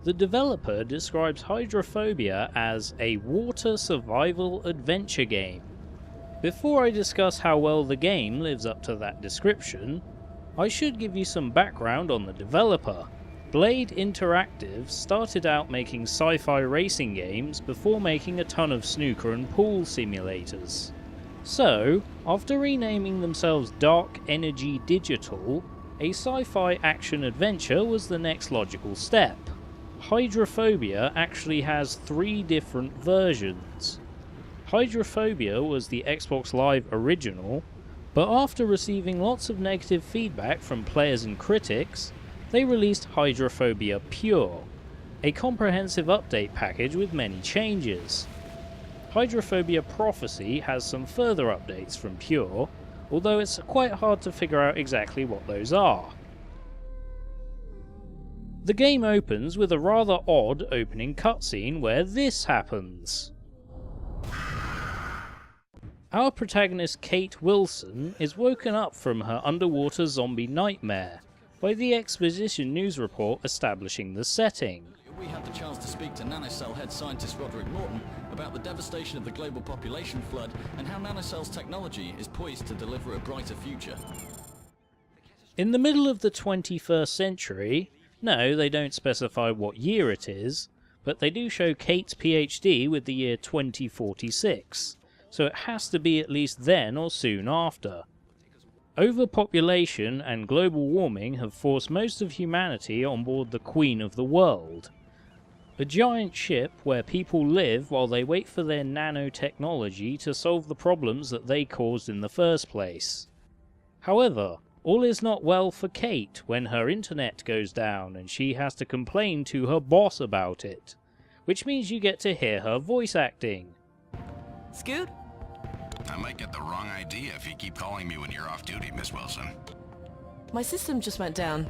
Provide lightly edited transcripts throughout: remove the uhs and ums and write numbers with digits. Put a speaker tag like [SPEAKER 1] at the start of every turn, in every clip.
[SPEAKER 1] The developer describes Hydrophobia as a water survival adventure game. Before I discuss how well the game lives up to that description, I should give you some background on the developer. Blade Interactive started out making sci-fi racing games before making a ton of snooker and pool simulators. So, after renaming themselves Dark Energy Digital, a sci-fi action-adventure was the next logical step. Hydrophobia actually has 3 different versions. Hydrophobia was the Xbox Live original, but after receiving lots of negative feedback from players and critics, they released Hydrophobia Pure, a comprehensive update package with many changes. Hydrophobia Prophecy has some further updates from Pure, although it's quite hard to figure out exactly what those are. The game opens with a rather odd opening cutscene where this happens. Our protagonist Kate Wilson is woken up from her underwater zombie nightmare by the exposition news report establishing the setting.
[SPEAKER 2] We had the chance to speak to nanocell head scientist Roderick Morton about the devastation of the global population flood and how nanocell's technology is poised to deliver a brighter future.
[SPEAKER 1] In the middle of the 21st century, no, they don't specify what year it is, but they do show Kate's PhD with the year 2046. So it has to be at least then or soon after. Overpopulation and global warming have forced most of humanity on board the Queen of the World, a giant ship where people live while they wait for their nanotechnology to solve the problems that they caused in the first place. However, all is not well for Kate when her internet goes down and she has to complain to her boss about it, which means you get to hear her voice acting.
[SPEAKER 3] Scoot?
[SPEAKER 4] I might get the wrong idea if you keep calling me when you're off duty, Miss Wilson.
[SPEAKER 3] My system just went down.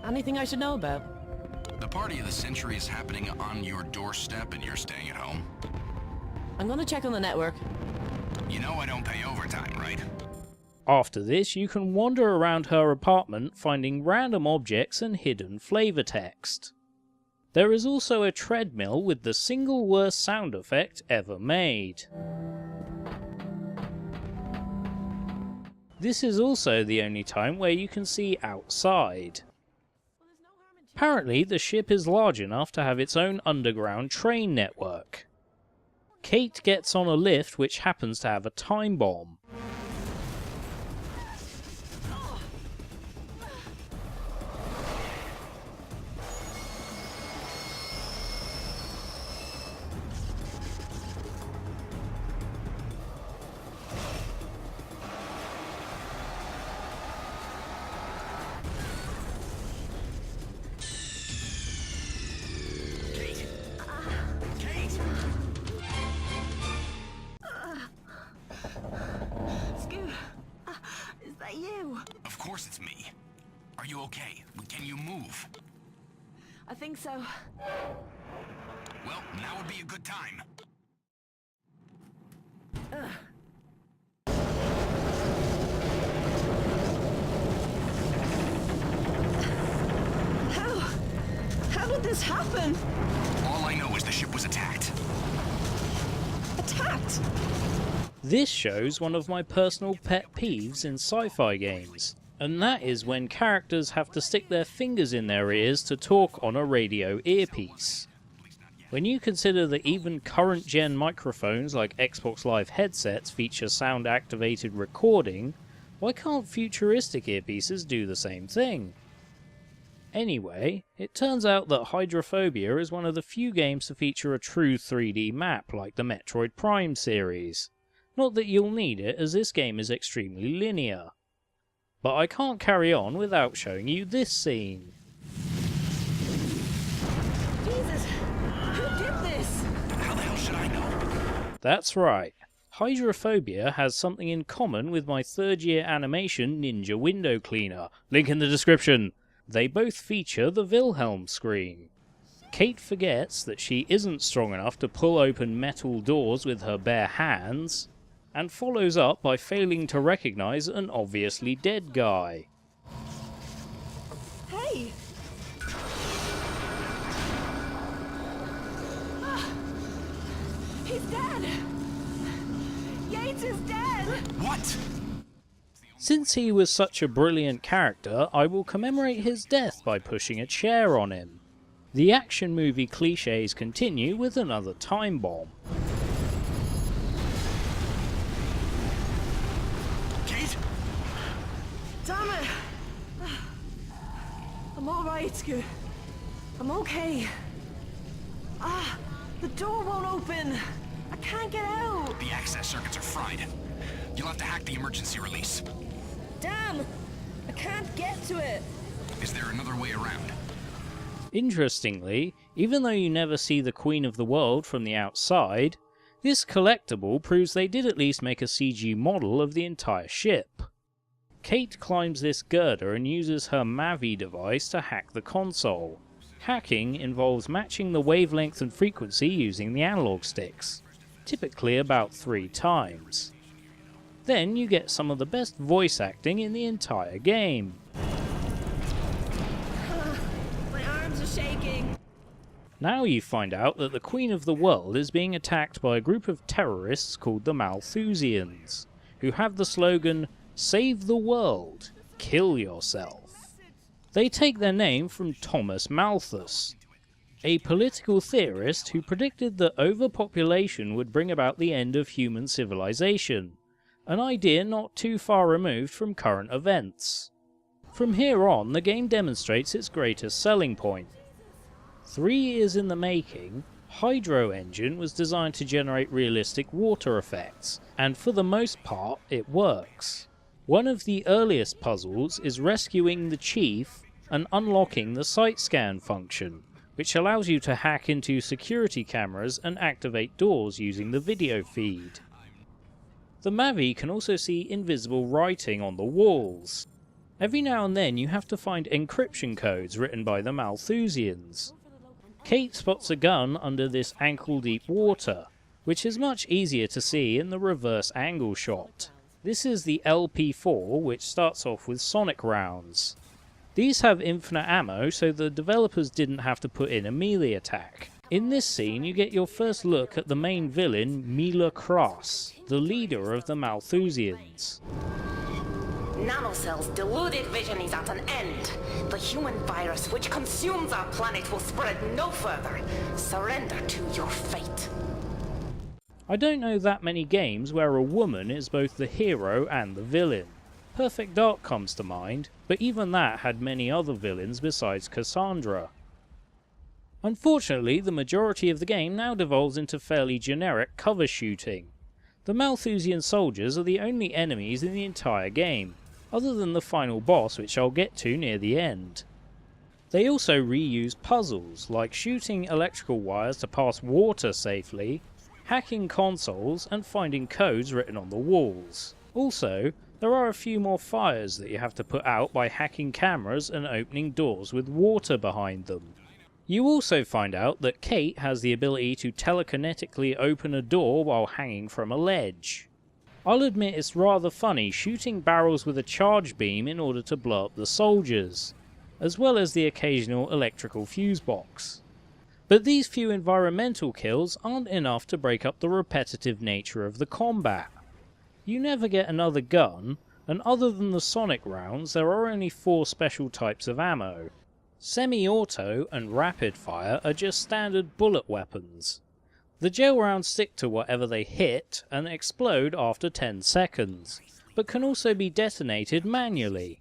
[SPEAKER 3] Anything I should know about?
[SPEAKER 4] The party of the century is happening on your doorstep and you're staying at home.
[SPEAKER 3] I'm gonna check on the network.
[SPEAKER 4] You know I don't pay overtime, right?
[SPEAKER 1] After this, you can wander around her apartment finding random objects and hidden flavor text. There is also a treadmill with the single worst sound effect ever made. This is also the only time where you can see outside. Apparently, the ship is large enough to have its own underground train network. Kate gets on a lift which happens to have a time bomb.
[SPEAKER 4] Of course it's me. Are you okay? Can you move?
[SPEAKER 3] I think so.
[SPEAKER 4] Well, now would be a good time.
[SPEAKER 3] How did this happen?
[SPEAKER 4] All I know is the ship was attacked.
[SPEAKER 3] Attacked?
[SPEAKER 1] This shows one of my personal pet peeves in sci-fi games, and that is when characters have to stick their fingers in their ears to talk on a radio earpiece. When you consider that even current gen microphones like Xbox Live headsets feature sound activated recording, why can't futuristic earpieces do the same thing? Anyway, it turns out that Hydrophobia is one of the few games to feature a true 3D map like the Metroid Prime series. Not that you'll need it, as this game is extremely linear. But I can't carry on without showing you this scene.
[SPEAKER 3] Jesus! Who did this?
[SPEAKER 4] How the hell should I know?
[SPEAKER 1] That's right. Hydrophobia has something in common with my third-year animation Ninja Window Cleaner. Link in the description. They both feature the Wilhelm scream. Kate forgets that she isn't strong enough to pull open metal doors with her bare hands, and follows up by failing to recognise an obviously dead guy.
[SPEAKER 3] Hey! He's dead! Yates is dead!
[SPEAKER 4] What?
[SPEAKER 1] Since he was such a brilliant character, I will commemorate his death by pushing a chair on him. The action movie cliches continue with another time bomb.
[SPEAKER 4] Kate?
[SPEAKER 3] Damn it! I'm alright, Scoot. I'm okay. The door won't open. I can't get out.
[SPEAKER 4] The access circuits are fried. You'll have to hack the emergency release.
[SPEAKER 3] Damn! I can't get to it.
[SPEAKER 4] Is there another way around?
[SPEAKER 1] Interestingly, even though you never see the Queen of the World from the outside, this collectible proves they did at least make a CG model of the entire ship. Kate climbs this girder and uses her Mavi device to hack the console. Hacking involves matching the wavelength and frequency using the analog sticks, typically about 3 times. Then you get some of the best voice acting in the entire game.
[SPEAKER 3] My arms are shaking.
[SPEAKER 1] Now you find out that the Queen of the World is being attacked by a group of terrorists called the Malthusians, who have the slogan, "Save the world, kill yourself." They take their name from Thomas Malthus, a political theorist who predicted that overpopulation would bring about the end of human civilization, an idea not too far removed from current events. From here on, the game demonstrates its greatest selling point. 3 years in the making, Hydro Engine was designed to generate realistic water effects, and for the most part, it works. One of the earliest puzzles is rescuing the Chief and unlocking the sight scan function, which allows you to hack into security cameras and activate doors using the video feed. The Mavi can also see invisible writing on the walls. Every now and then you have to find encryption codes written by the Malthusians. Kate spots a gun under this ankle-deep water, which is much easier to see in the reverse angle shot. This is the LP4, which starts off with sonic rounds. These have infinite ammo, so the developers didn't have to put in a melee attack. In this scene you get your first look at the main villain, Mila Cross, the leader of the Malthusians.
[SPEAKER 5] Nanocell's deluded vision is at an end. The human virus which consumes our planet will spread no further. Surrender to your fate.
[SPEAKER 1] I don't know that many games where a woman is both the hero and the villain. Perfect Dark comes to mind, but even that had many other villains besides Cassandra. Unfortunately, the majority of the game now devolves into fairly generic cover shooting. The Malthusian soldiers are the only enemies in the entire game, other than the final boss, which I'll get to near the end. They also reuse puzzles, like shooting electrical wires to pass water safely, hacking consoles, and finding codes written on the walls. Also, there are a few more fires that you have to put out by hacking cameras and opening doors with water behind them. You also find out that Kate has the ability to telekinetically open a door while hanging from a ledge. I'll admit it's rather funny shooting barrels with a charge beam in order to blow up the soldiers, as well as the occasional electrical fuse box. But these few environmental kills aren't enough to break up the repetitive nature of the combat. You never get another gun, and other than the sonic rounds there are only 4 special types of ammo. Semi-auto and rapid fire are just standard bullet weapons. The gel rounds stick to whatever they hit and explode after 10 seconds, but can also be detonated manually.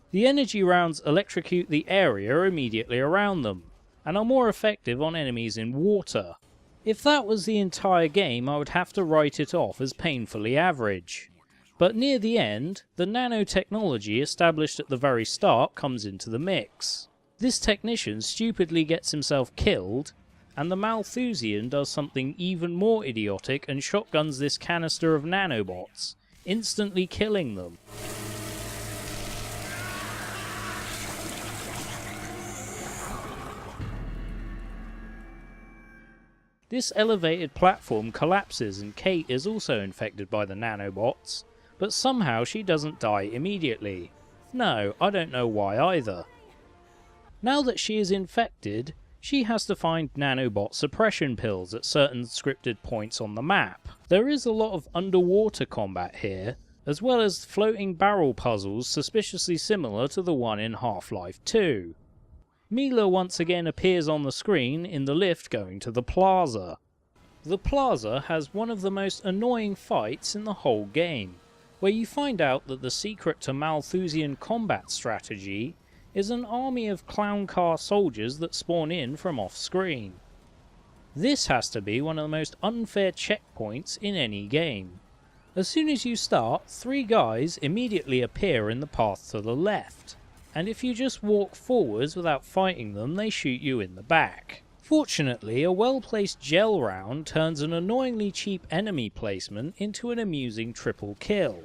[SPEAKER 1] The energy rounds electrocute the area immediately around them, and are more effective on enemies in water. If that was the entire game, I would have to write it off as painfully average. But near the end, the nanotechnology established at the very start comes into the mix. This technician stupidly gets himself killed, and the Malthusian does something even more idiotic and shotguns this canister of nanobots, instantly killing them. This elevated platform collapses and Kate is also infected by the nanobots, but somehow she doesn't die immediately. No, I don't know why either. Now that she is infected, she has to find nanobot suppression pills at certain scripted points on the map. There is a lot of underwater combat here, as well as floating barrel puzzles suspiciously similar to the one in Half-Life 2. Mila once again appears on the screen in the lift going to the plaza. The plaza has one of the most annoying fights in the whole game, where you find out that the secret to Malthusian combat strategy is an army of clown car soldiers that spawn in from off-screen. This has to be one of the most unfair checkpoints in any game. As soon as you start, 3 guys immediately appear in the path to the left, and if you just walk forwards without fighting them, they shoot you in the back. Fortunately, a well-placed gel round turns an annoyingly cheap enemy placement into an amusing triple kill.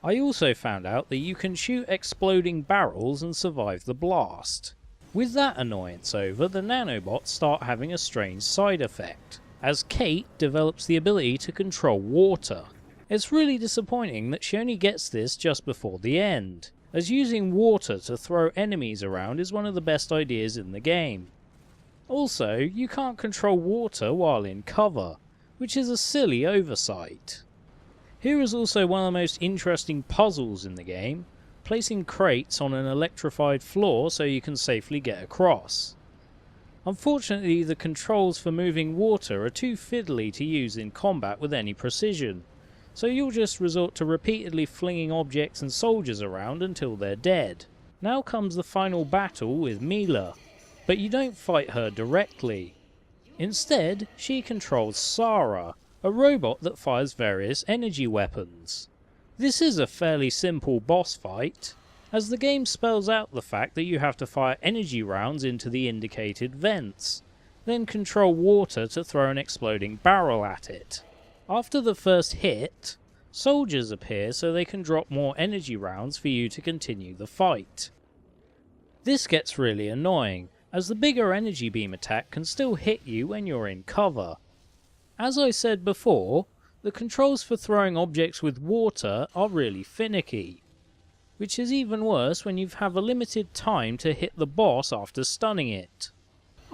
[SPEAKER 1] I also found out that you can shoot exploding barrels and survive the blast. With that annoyance over, the nanobots start having a strange side effect, as Kate develops the ability to control water. It's really disappointing that she only gets this just before the end, as using water to throw enemies around is one of the best ideas in the game. Also, you can't control water while in cover, which is a silly oversight. Here is also one of the most interesting puzzles in the game, placing crates on an electrified floor so you can safely get across. Unfortunately, the controls for moving water are too fiddly to use in combat with any precision, so you'll just resort to repeatedly flinging objects and soldiers around until they're dead. Now comes the final battle with Mila, but you don't fight her directly. Instead, she controls Sarah, a robot that fires various energy weapons. This is a fairly simple boss fight, as the game spells out the fact that you have to fire energy rounds into the indicated vents, then control water to throw an exploding barrel at it. After the first hit, soldiers appear so they can drop more energy rounds for you to continue the fight. This gets really annoying, as the bigger energy beam attack can still hit you when you're in cover. As I said before, the controls for throwing objects with water are really finicky, which is even worse when you have a limited time to hit the boss after stunning it.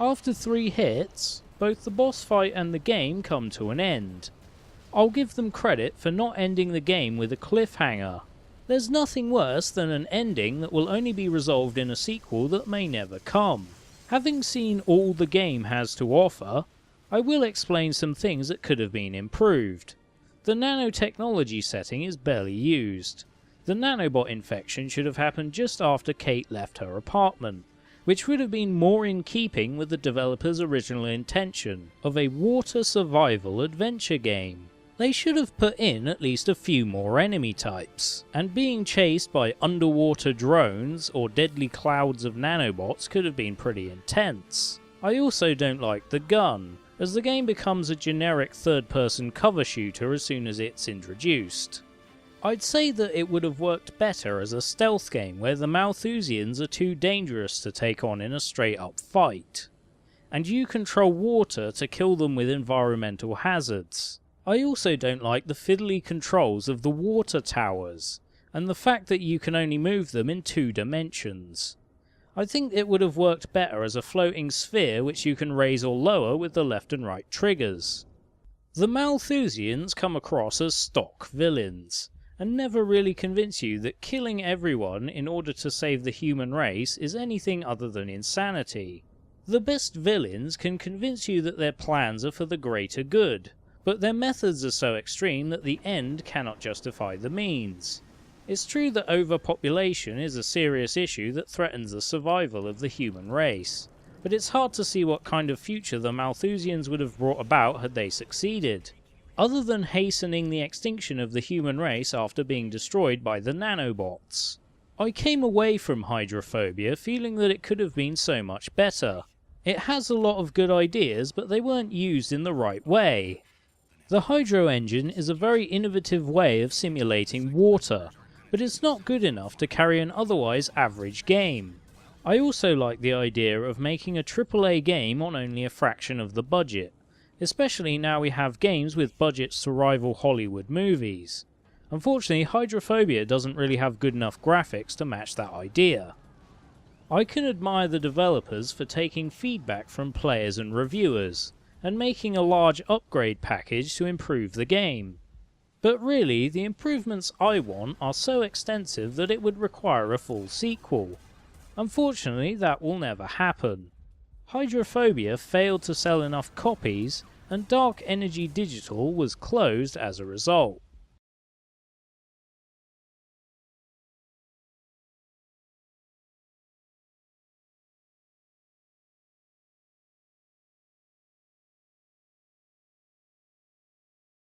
[SPEAKER 1] After 3 hits, both the boss fight and the game come to an end. I'll give them credit for not ending the game with a cliffhanger. There's nothing worse than an ending that will only be resolved in a sequel that may never come. Having seen all the game has to offer, I will explain some things that could have been improved. The nanotechnology setting is barely used. The nanobot infection should have happened just after Kate left her apartment, which would have been more in keeping with the developer's original intention of a water survival adventure game. They should have put in at least a few more enemy types, and being chased by underwater drones or deadly clouds of nanobots could have been pretty intense. I also don't like the gun, as the game becomes a generic third-person cover shooter as soon as it's introduced. I'd say that it would have worked better as a stealth game where the Malthusians are too dangerous to take on in a straight-up fight, and you control water to kill them with environmental hazards. I also don't like the fiddly controls of the water towers, and the fact that you can only move them in 2 dimensions. I think it would have worked better as a floating sphere which you can raise or lower with the left and right triggers. The Malthusians come across as stock villains, and never really convince you that killing everyone in order to save the human race is anything other than insanity. The best villains can convince you that their plans are for the greater good, but their methods are so extreme that the end cannot justify the means. It's true that overpopulation is a serious issue that threatens the survival of the human race, but it's hard to see what kind of future the Malthusians would have brought about had they succeeded, other than hastening the extinction of the human race after being destroyed by the nanobots. I came away from Hydrophobia feeling that it could have been so much better. It has a lot of good ideas, but they weren't used in the right way. The Hydro engine is a very innovative way of simulating water, but it's not good enough to carry an otherwise average game. I also like the idea of making a AAA game on only a fraction of the budget, especially now we have games with budgets to rival Hollywood movies. Unfortunately, Hydrophobia doesn't really have good enough graphics to match that idea. I can admire the developers for taking feedback from players and reviewers, and making a large upgrade package to improve the game. But really, the improvements I want are so extensive that it would require a full sequel. Unfortunately, that will never happen. Hydrophobia failed to sell enough copies, and Dark Energy Digital was closed as a result.